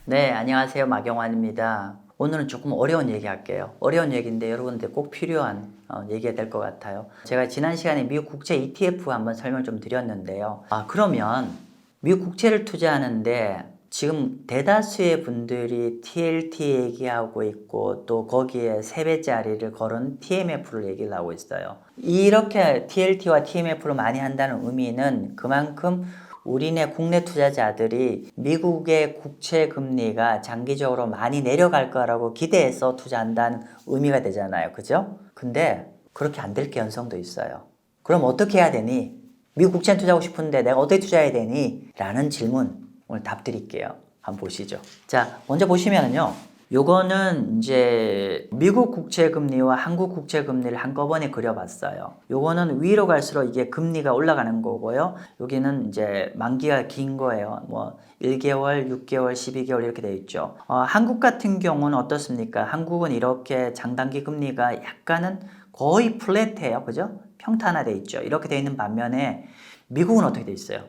네, 안녕하세요. 마경환입니다. 오늘은 조금 어려운 얘기 할게요. 어려운 얘기인데 여러분들 꼭 필요한 얘기가 될 것 같아요. 제가 지난 시간에 미국 국채 ETF 한번 설명 좀 드렸는데요. 그러면 미국 국채를 투자하는데 지금 대다수의 분들이 TLT 얘기하고 있고 또 거기에 3배짜리를 걸은 TMF를 얘기를 하고 있어요. 이렇게 TLT와 TMF를 많이 한다는 의미는 그만큼 우리네 국내 투자자들이 미국의 국채 금리가 장기적으로 많이 내려갈 거라고 기대해서 투자한다는 의미가 되잖아요. 그죠? 근데 그렇게 안 될 가능성도 있어요. 그럼 어떻게 해야 되니? 미국 국채 투자하고 싶은데 내가 어떻게 투자해야 되니? 라는 질문 오늘 답 드릴게요. 한번 보시죠. 자, 먼저 보시면은요. 요거는 이제 미국 국채 금리와 한국 국채 금리를 한꺼번에 그려봤어요. 요거는 위로 갈수록 이게 금리가 올라가는 거고요. 여기는 이제 만기가 긴 거예요. 뭐 1개월, 6개월, 12개월 이렇게 되어 있죠. 한국 같은 경우는 어떻습니까? 한국은 이렇게 장단기 금리가 약간은 거의 플랫해요. 그죠? 평탄화되어 있죠. 이렇게 되어 있는 반면에 미국은 어떻게 되어 있어요?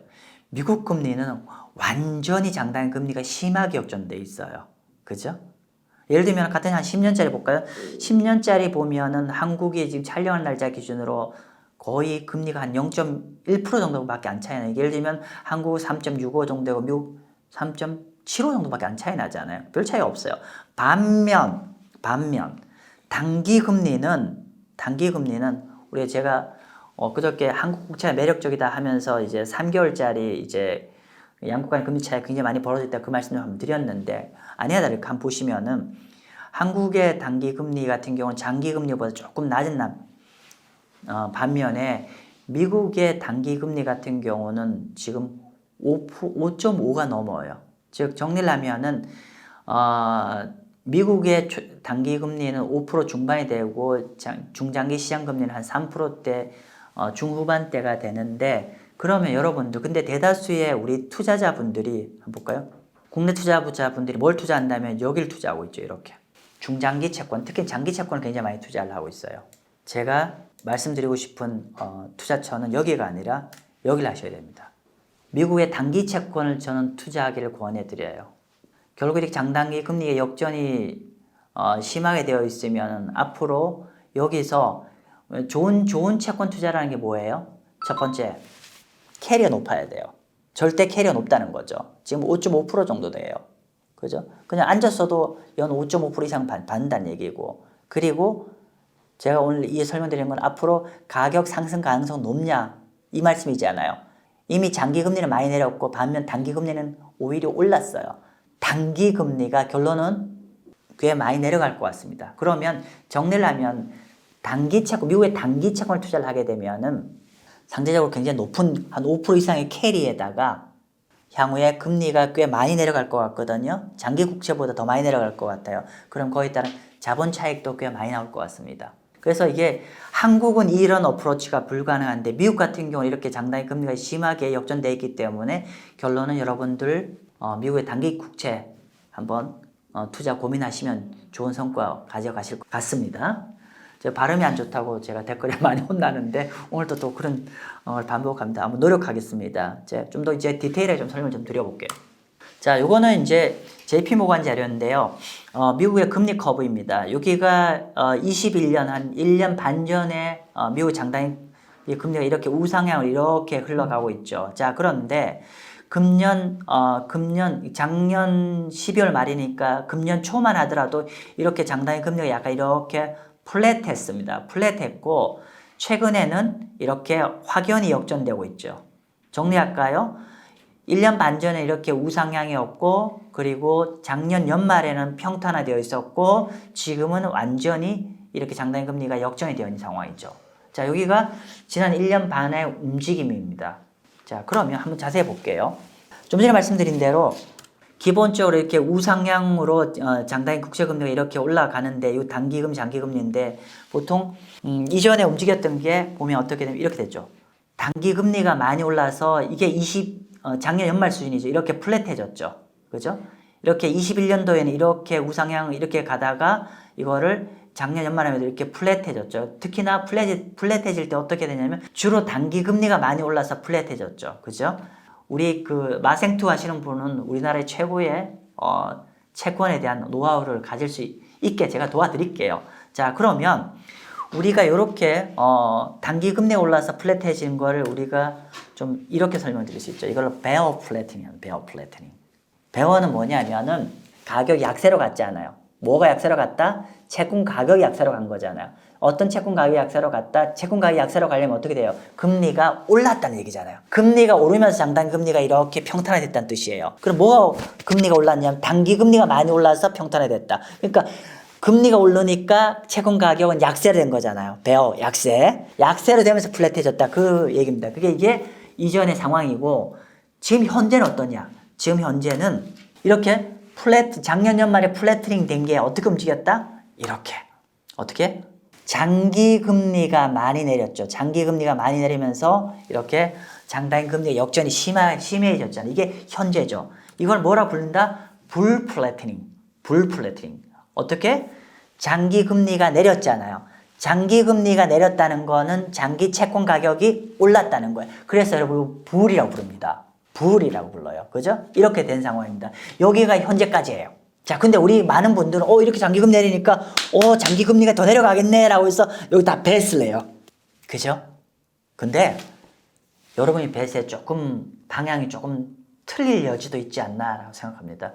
미국 금리는 완전히 장단기 금리가 심하게 역전되어 있어요. 그죠? 예를 들면 같은 한 10년짜리 볼까요? 10년짜리 보면은 한국이 지금 촬영할 날짜 기준으로 거의 금리가 한 0.1% 정도밖에 안 차이 나요. 예를 들면 한국 3.65 정도고 미국 3.75 정도밖에 안 차이 나잖아요. 별 차이가 없어요. 반면 단기 금리는 우리 제가 그저께 한국 국채가 매력적이다 하면서 이제 3개월짜리 이제 양국 간 금리 차이가 굉장히 많이 벌어졌다 그 말씀을 한번 드렸는데 아니야 다를까 한번 보시면은 한국의 단기 금리 같은 경우는 장기 금리보다 조금 낮은 반면에 미국의 단기 금리 같은 경우는 지금 5.5가 넘어요. 즉 정리를 하면은 미국의 단기 금리는 5% 중반이 되고 중장기 시장 금리는 한 3%대 중후반대가 되는데 그러면 여러분들 근데 대다수의 우리 투자자분들이 한번 볼까요? 국내 투자자분들이 뭘 투자한다면 여기를 투자하고 있죠. 이렇게 중장기 채권 특히 장기 채권을 굉장히 많이 투자를 하고 있어요. 제가 말씀드리고 싶은 투자처는 여기가 아니라 여기를 하셔야 됩니다. 미국의 단기 채권을 저는 투자하기를 권해드려요. 결국 이렇게 장단기 금리의 역전이 심하게 되어 있으면 앞으로 여기서 좋은 채권 투자라는 게 뭐예요? 첫 번째, 캐리어 높아야 돼요. 절대 캐리어 높다는 거죠. 지금 5.5% 정도 돼요. 그죠? 그냥 앉았어도 연 5.5% 이상 받는다는 얘기고. 그리고 제가 오늘 이 설명드리는 건 앞으로 가격 상승 가능성 높냐? 이 말씀이잖아요. 이미 장기 금리는 많이 내렸고 반면 단기 금리는 오히려 올랐어요. 단기 금리가 결론은 꽤 많이 내려갈 것 같습니다. 그러면 정리를 하면 단기 채권, 미국의 단기 채권을 투자를 하게 되면은 상대적으로 굉장히 높은 한 5% 이상의 캐리에다가 향후에 금리가 꽤 많이 내려갈 것 같거든요. 장기 국채보다 더 많이 내려갈 것 같아요. 그럼 거기에 따른 자본 차익도 꽤 많이 나올 것 같습니다. 그래서 이게 한국은 이런 어프로치가 불가능한데 미국 같은 경우는 이렇게 장단기 금리가 심하게 역전되어 있기 때문에 결론은 여러분들 미국의 단기 국채 한번 투자 고민하시면 좋은 성과 가져가실 것 같습니다. 제가 발음이 안 좋다고 제가 댓글에 많이 혼나는데 오늘도 또 그런 반복합니다. 한번 노력하겠습니다. 제가 좀 더 이제 디테일하게 좀 설명 좀 드려볼게요. 자, 요거는 이제 JP 모간 자료인데요. 미국의 금리 커브입니다. 여기가 21년 한 1년 반 전에 미국 장단기 금리가 이렇게 우상향으로 이렇게 흘러가고 있죠. 자, 그런데 작년 12월 말이니까 금년 초만 하더라도 이렇게 장단기 금리가 약간 이렇게 플랫했습니다. 플랫했고 최근에는 이렇게 확연히 역전되고 있죠. 정리할까요? 1년 반 전에 이렇게 우상향이었고 그리고 작년 연말에는 평탄화되어 있었고 지금은 완전히 이렇게 장단기 금리가 역전이 되어 있는 상황이죠. 자, 여기가 지난 1년 반의 움직임입니다. 자, 그러면 한번 자세히 볼게요. 좀 전에 말씀드린 대로 기본적으로 이렇게 우상향으로 장단기 국채 금리가 이렇게 올라가는데 이 단기금, 장기금리인데 보통 이전에 움직였던 게 보면 어떻게 되면 이렇게 됐죠. 단기 금리가 많이 올라서 이게 작년 연말 수준이죠. 이렇게 플랫해졌죠. 그죠? 이렇게 21년도에는 이렇게 우상향 이렇게 가다가 이거를 작년 연말에도 이렇게 플랫해졌죠. 특히나 플랫해질 때 어떻게 되냐면 주로 단기 금리가 많이 올라서 플랫해졌죠. 그죠? 우리 그 마생투 하시는 분은 우리나라의 최고의 채권에 대한 노하우를 가질 수 있게 제가 도와드릴게요. 자, 그러면 우리가 이렇게 단기 금리 올라서 플랫해진 거를 우리가 좀 이렇게 설명드릴 수 있죠. 이걸로 베어 플래팅이에요. 베어 플래팅ing. 베어는 뭐냐면은 가격 약세로 갔지 않아요. 뭐가 약세로 갔다? 채권 가격이 약세로 간 거잖아요. 어떤 채권 가격이 약세로 갔다? 채권 가격이 약세로 가려면 어떻게 돼요? 금리가 올랐다는 얘기잖아요. 금리가 오르면서 장단 금리가 이렇게 평탄화됐다는 뜻이에요. 그럼 뭐가 금리가 올랐냐면 단기 금리가 많이 올라서 평탄화됐다. 그러니까 금리가 오르니까 채권 가격은 약세로 된 거잖아요. 베어 약세. 약세로 되면서 플랫해졌다. 그 얘기입니다. 그게 이게 이전의 상황이고 지금 현재는 어떠냐? 지금 현재는 이렇게 작년 연말에 플래트닝 된 게 어떻게 움직였다? 이렇게. 어떻게? 장기 금리가 많이 내렸죠. 장기 금리가 많이 내리면서 이렇게 장단 금리의 역전이 심해졌잖아요. 이게 현재죠. 이걸 뭐라 부른다? 불플래트닝. 불플래트닝. 어떻게? 장기 금리가 내렸잖아요. 장기 금리가 내렸다는 거는 장기 채권 가격이 올랐다는 거예요. 그래서 여러분 불이라고 부릅니다. 불이라고 불러요. 그죠? 이렇게 된 상황입니다. 여기가 현재까지예요. 자, 근데 우리 많은 분들은 이렇게 장기금 내리니까 장기금리가 더 내려가겠네 라고 해서 여기 다 뱃을 해요. 그죠? 근데 여러분이 뱃에 방향이 조금 틀릴 여지도 있지 않나 라고 생각합니다.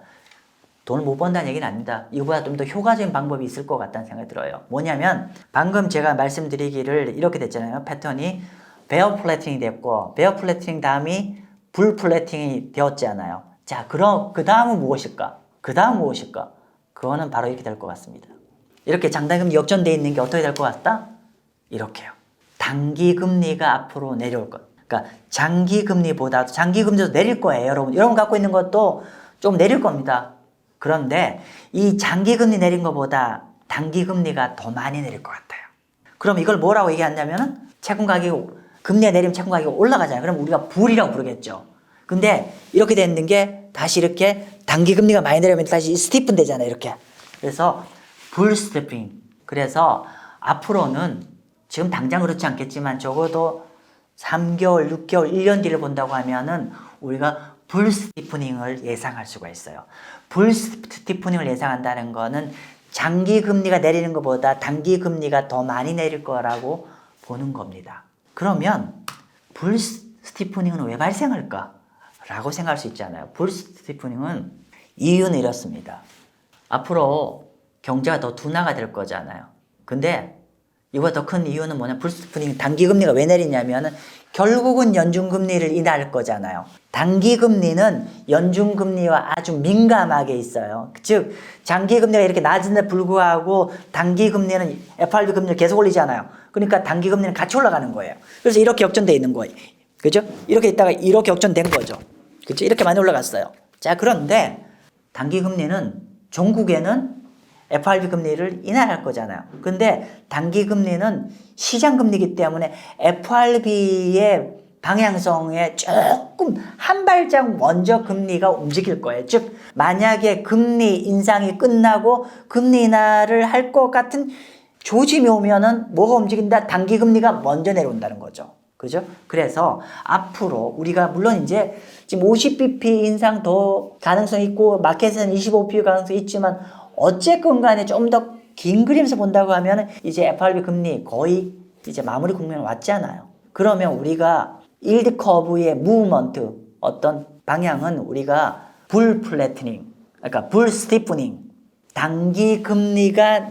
돈을 못 번다는 얘기는 아닙니다. 이거보다 좀 더 효과적인 방법이 있을 것 같다는 생각이 들어요. 뭐냐면 방금 제가 말씀드리기를 이렇게 됐잖아요. 패턴이 베어 플래팅이 됐고 베어 플래팅 다음이 불 플래팅이 되었잖아요. 자, 그럼 그 다음은 무엇일까? 그거는 바로 이렇게 될 것 같습니다. 이렇게 장단금리 역전되어 있는 게 어떻게 될 것 같다? 이렇게요. 단기금리가 앞으로 내려올 것. 그러니까 장기금리보다도 장기금리도 내릴 거예요, 여러분. 여러분 갖고 있는 것도 좀 내릴 겁니다. 그런데 이 장기금리 내린 것보다 단기금리가 더 많이 내릴 것 같아요. 그럼 이걸 뭐라고 얘기하냐면은 채권 가격이 금리가 내리면 채권 가격이 올라가잖아요. 그럼 우리가 불이라고 부르겠죠. 근데 이렇게 되는 게 다시 이렇게 단기금리가 많이 내리면 다시 스티픈 되잖아요. 이렇게. 그래서 불 스티핑. 그래서 앞으로는 지금 당장 그렇지 않겠지만 적어도 3개월, 6개월, 1년 뒤를 본다고 하면은 우리가 불 스티프닝을 예상할 수가 있어요. 불 스티프닝을 예상한다는 거는 장기 금리가 내리는 것보다 단기 금리가 더 많이 내릴 거라고 보는 겁니다. 그러면 불 스티프닝은 왜 발생할까? 라고 생각할 수 있잖아요. 불 스티프닝은 이유는 이렇습니다. 앞으로 경제가 더 둔화가 될 거잖아요. 근데 이거보다 더 큰 이유는 뭐냐? 불 스티프닝 단기 금리가 왜 내리냐면은 결국은 연준금리를 인하할 거잖아요. 단기금리는 연준금리와 아주 민감하게 있어요. 즉 장기금리가 이렇게 낮은데 불구하고 단기금리는 FRB 금리를 계속 올리잖아요. 그러니까 단기금리는 같이 올라가는 거예요. 그래서 이렇게 역전되어 있는 거예요. 그죠? 이렇게 있다가 이렇게 역전된 거죠. 그죠? 이렇게 많이 올라갔어요. 자, 그런데 단기금리는 종국에는 FRB 금리를 인하할 거잖아요. 근데 단기금리는 시장금리이기 때문에 FRB의 방향성에 조금 한 발짝 먼저 금리가 움직일 거예요. 즉 만약에 금리 인상이 끝나고 금리 인하를 할 것 같은 조짐이 오면은 뭐가 움직인다? 단기금리가 먼저 내려온다는 거죠. 그죠? 그래서 앞으로 우리가 물론 이제 지금 50bp 인상 더 가능성이 있고 마켓에서는 25bp 가능성이 있지만 어쨌건 간에 좀 더 긴 그림에서 본다고 하면 이제 FRB 금리 거의 이제 마무리 국면에 왔잖아요. 그러면 우리가 일드 커브의 무브먼트 어떤 방향은 우리가 불 플래트닝, 그러니까 불 스티프닝, 단기 금리가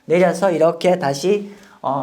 내려서 이렇게 다시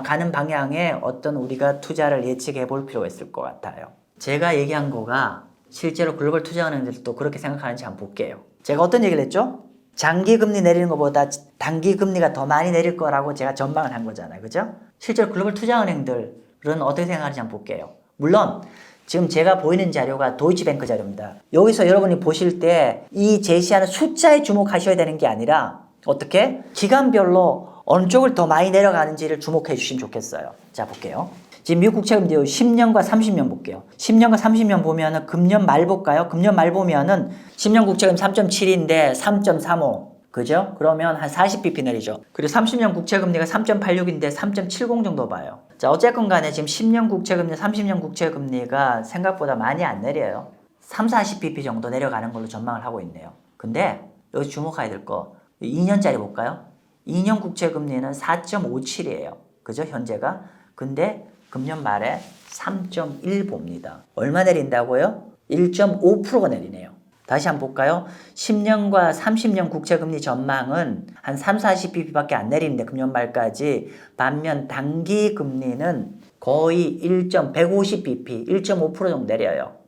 가는 방향에 어떤 우리가 투자를 예측해 볼 필요가 있을 것 같아요. 제가 얘기한 거가 실제로 글로벌 투자은행들도 그렇게 생각하는지 한번 볼게요. 제가 어떤 얘기를 했죠? 장기 금리 내리는 것보다 단기 금리가 더 많이 내릴 거라고 제가 전망을 한 거잖아요. 그죠? 실제로 글로벌 투자은행들은 어떻게 생각하는지 한번 볼게요. 물론 지금 제가 보이는 자료가 도이치뱅크 자료입니다. 여기서 여러분이 보실 때 이 제시하는 숫자에 주목하셔야 되는 게 아니라 어떻게? 기간별로 어느 쪽을 더 많이 내려가는지를 주목해 주시면 좋겠어요. 자, 볼게요. 지금 미국 국채금리 10년과 30년 볼게요. 10년과 30년 보면은 금년 말 볼까요? 금년 말 보면은 10년 국채금리 3.7인데 3.35. 그죠? 그러면 한 40bp 내리죠. 그리고 30년 국채금리가 3.86인데 3.70 정도 봐요. 자, 어쨌건 간에 지금 10년 국채금리, 30년 국채금리가 생각보다 많이 안 내려요. 30, 40bp 정도 내려가는 걸로 전망을 하고 있네요. 근데 여기 주목해야 될 거 2년짜리 볼까요? 2년 국채 금리는 4.57이에요. 그죠? 현재가. 근데 금년 말에 3.1 봅니다. 얼마 내린다고요? 1.5%가 내리네요. 다시 한번 볼까요? 10년과 30년 국채금리 전망은 한 3, 40bp밖에 안 내리는데 금년 말까지. 반면 단기 금리는 거의 150bp, 1.5% 정도 내려요.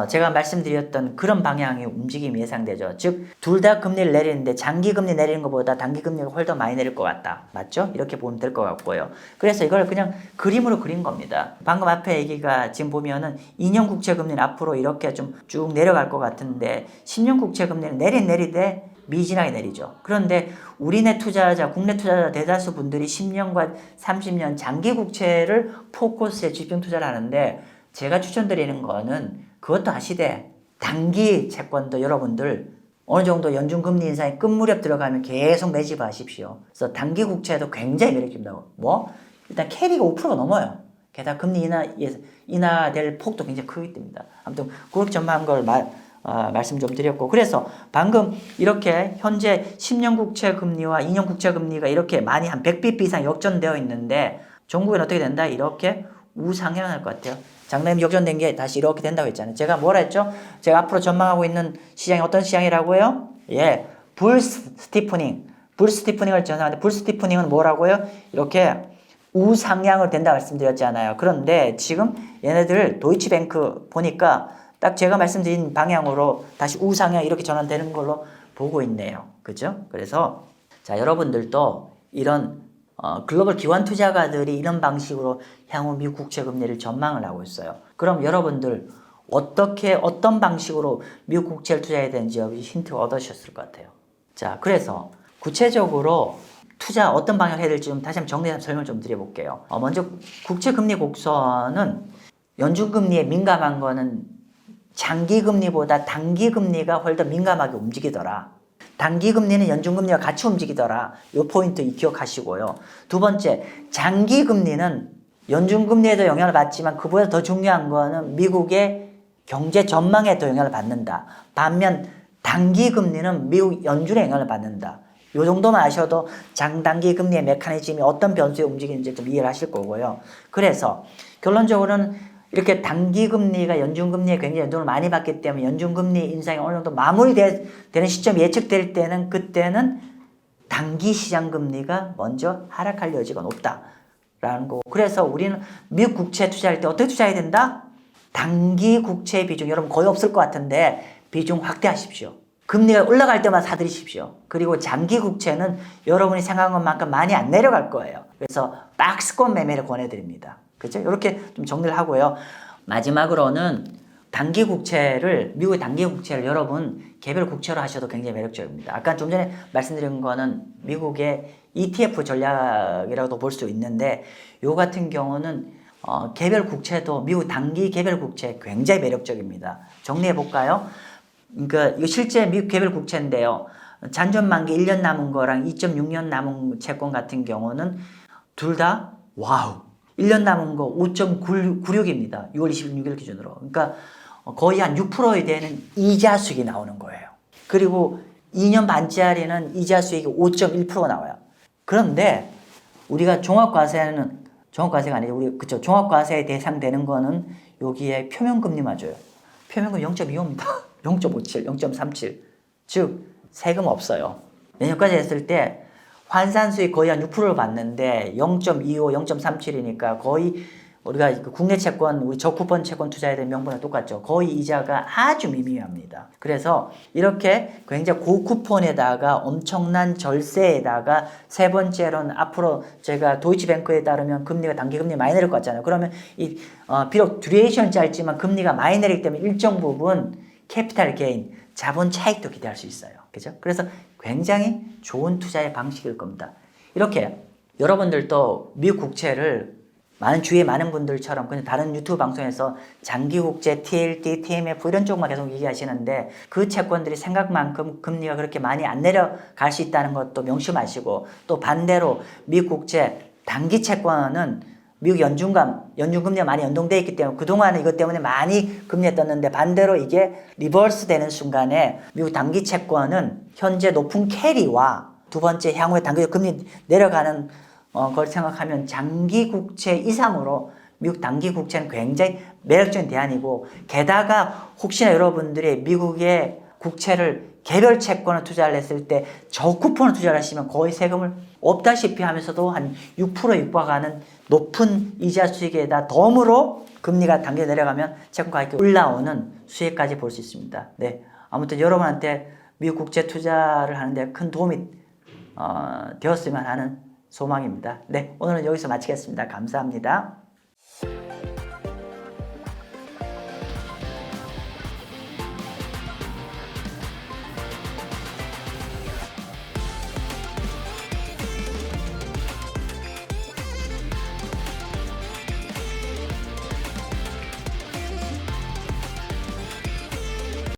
제가 말씀드렸던 그런 방향의 움직임이 예상되죠. 즉, 둘 다 금리를 내리는데 장기 금리 내리는 것보다 단기 금리가 훨씬 더 많이 내릴 것 같다. 맞죠? 이렇게 보면 될 것 같고요. 그래서 이걸 그냥 그림으로 그린 겁니다. 방금 앞에 얘기가 지금 보면은 2년 국채 금리는 앞으로 이렇게 좀 쭉 내려갈 것 같은데 10년 국채 금리는 내리되 미진하게 내리죠. 그런데 우리네 투자자, 국내 투자자 대다수 분들이 10년과 30년 장기 국채를 포커스에 집중 투자를 하는데 제가 추천드리는 거는 그것도 아시되 단기 채권도 여러분들 어느 정도 연준금리 인상이 끝무렵 들어가면 계속 매집하십시오. 그래서 단기 국채도 굉장히 매력적입니다. 일단 캐리가 5%가 넘어요. 게다가 금리 인하될 폭도 굉장히 크기 때문에. 아무튼 그렇게 전망한 걸 말씀 좀 드렸고, 그래서 방금 이렇게 현재 10년 국채 금리와 2년 국채 금리가 이렇게 많이 한 100bp 이상 역전되어 있는데 종국에는 어떻게 된다? 이렇게 우상향할 것 같아요. 작년에 역전된 게 다시 이렇게 된다고 했잖아요. 제가 뭐라 했죠? 제가 앞으로 전망하고 있는 시장이 어떤 시장이라고요? 예, 불 스티프닝을 전하는데, 불 스티프닝은 뭐라고요? 이렇게 우상향을 된다 말씀드렸잖아요. 그런데 지금 얘네들 도이치뱅크 보니까 딱 제가 말씀드린 방향으로 다시 우상향 이렇게 전환되는 걸로 보고 있네요. 그죠? 그래서 자, 여러분들도 이런 글로벌 기관 투자가들이 이런 방식으로 향후 미국 국채 금리를 전망을 하고 있어요. 그럼 여러분들 어떤 방식으로 미국 국채를 투자해야 되는지 여기 힌트가 얻으셨을 것 같아요. 자, 그래서 구체적으로 투자 어떤 방향을 해야 될지 좀 다시 한번 정리해서 설명 좀 드려볼게요. 먼저 국채 금리 곡선은 연준 금리에 민감한 거는 장기 금리보다 단기 금리가 훨씬 더 민감하게 움직이더라. 단기 금리는 연준 금리와 같이 움직이더라. 이 포인트 기억하시고요. 두 번째, 장기 금리는 연준 금리에도 영향을 받지만 그보다 더 중요한 거는 미국의 경제 전망에 더 영향을 받는다. 반면 단기 금리는 미국 연준의 영향을 받는다. 이 정도만 아셔도 장단기 금리의 메커니즘이 어떤 변수에 움직이는지 좀 이해를 하실 거고요. 그래서 결론적으로는 이렇게 단기 금리가 연준 금리에 굉장히 연동을 많이 받기 때문에 연준 금리 인상이 어느 정도 마무리되는 시점이 예측될 때는, 그때는 단기 시장 금리가 먼저 하락할 여지가 높다라는 거. 그래서 우리는 미국 국채 투자할 때 어떻게 투자해야 된다? 단기 국채 비중, 여러분 거의 없을 것 같은데 비중 확대하십시오. 금리가 올라갈 때만 사들이십시오. 그리고 장기 국채는 여러분이 생각한 것만큼 많이 안 내려갈 거예요. 그래서 박스권 매매를 권해드립니다. 그렇죠? 이렇게 좀 정리를 하고요. 마지막으로는 미국의 단기 국채를 여러분 개별 국채로 하셔도 굉장히 매력적입니다. 아까 좀 전에 말씀드린 거는 미국의 ETF 전략이라고도 볼 수 있는데, 요 같은 경우는 개별 국채도 미국 단기 개별 국채 굉장히 매력적입니다. 정리해 볼까요? 그러니까 이거 실제 미국 개별 국채인데요. 잔존 만기 1년 남은 거랑 2.6년 남은 채권 같은 경우는 둘 다 와우. 1년 남은 거 5.96입니다. 6월 26일 기준으로. 그러니까 거의 한 6%에 되는 이자 수익이 나오는 거예요. 그리고 2년 반짜리는 이자 수익이 5.1%가 나와요. 그런데 우리가 종합과세가 아니죠. 종합과세에 대상되는 거는 여기에 표면금리만 줘요. 표면금 0.25입니다. 0.57, 0.37. 즉 세금 없어요. 내년까지 했을 때 환산 수익 거의 한 6%를 받는데 0.25, 0.37이니까 거의 우리가 국내 채권, 우리 저쿠폰 채권 투자해야 되는 명분과 똑같죠. 거의 이자가 아주 미미합니다. 그래서 이렇게 굉장히 고쿠폰에다가 엄청난 절세에다가 세 번째로는 앞으로 제가 도이치뱅크에 따르면 금리가 단기 금리 많이 내릴 것 같잖아요. 그러면 비록 듀레이션은 짧지만 금리가 많이 내리기 때문에 일정 부분 캐피탈 게인, 자본 차익도 기대할 수 있어요. 그죠? 그래서 굉장히 좋은 투자의 방식일 겁니다. 이렇게 여러분들도 미국 국채를 주위에 많은 분들처럼 그냥 다른 유튜브 방송에서 장기 국채, TLT, TMF 이런 쪽만 계속 얘기하시는데 그 채권들이 생각만큼 금리가 그렇게 많이 안 내려갈 수 있다는 것도 명심하시고, 또 반대로 미국 국채 단기 채권은 미국 연준금리가 많이 연동돼 있기 때문에 그동안은 이것 때문에 많이 금리가 떴는데 반대로 이게 리버스 되는 순간에 미국 단기 채권은 현재 높은 캐리와 두 번째 향후에 단기적 금리 내려가는 걸 생각하면 장기 국채 이상으로 미국 단기 국채는 굉장히 매력적인 대안이고 게다가 혹시나 여러분들이 미국의 국채를 개별 채권을 투자를 했을 때 저쿠폰을 투자를 하시면 거의 세금을 없다시피 하면서도 한 6% 육박하는 높은 이자 수익에다 덤으로 금리가 단계 내려가면 채권 가격이 올라오는 수익까지 볼 수 있습니다. 네, 아무튼 여러분한테 미국 국채 투자를 하는데 큰 도움이 되었으면 하는 소망입니다. 네, 오늘은 여기서 마치겠습니다. 감사합니다.